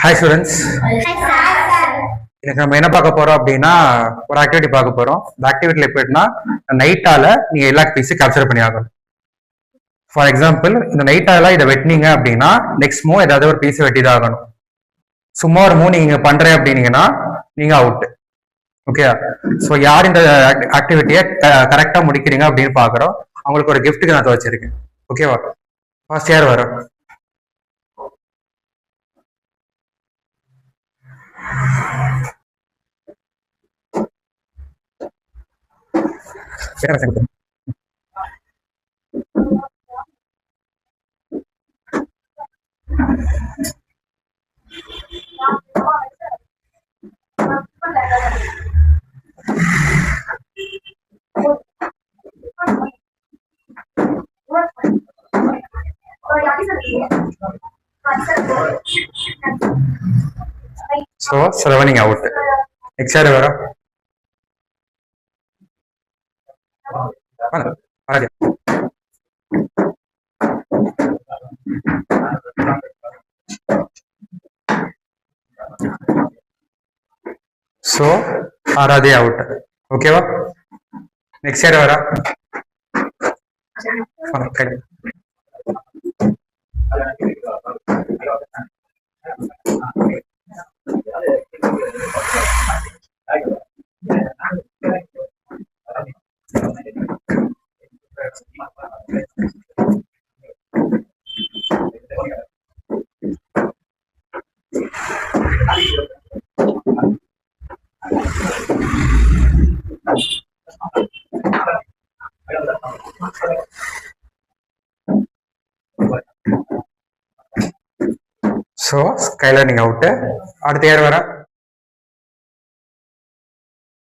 Hi students. இன்னைக்கு நம்ம என்ன பார்க்க போறோம் அப்படின்னா ஒரு ஆக்டிவிட்டி பார்க்க போறோம். இந்த ஆக்டிவிட்டியில் எப்படின்னா நைட்டால நீங்க எல்லா பீஸும் கேப்சர் பண்ணி ஆகணும். ஃபார் எக்ஸாம்பிள் இந்த நைட்டால இதை வெட்டினீங்க அப்படின்னா நெக்ஸ்ட் மூவ் ஏதாவது ஒரு பீஸ் வெட்டி தான் ஆகணும். சும்மா ஒரு மூவ் நீங்க பண்றேன் அப்படின்னீங்கன்னா நீங்க அவுட். ஓகே, ஸோ யார் இந்த ஆக்டிவிட்டியை கரெக்டா முடிக்கிறீங்க அப்படின்னு பாக்குறோம். அவங்களுக்கு ஒரு கிஃப்ட்டுக்கு நான் வச்சிருக்கேன். ஓகேவா? ஃபர்ஸ்ட் யார் வரும்? So, Sravani out. Next யார் வர? So, Aradhi out. ஓகேவா? நெக்ஸ்ட் யார் வர? So, Skylar நீங்க அவுட். அடுத்து யார் வர?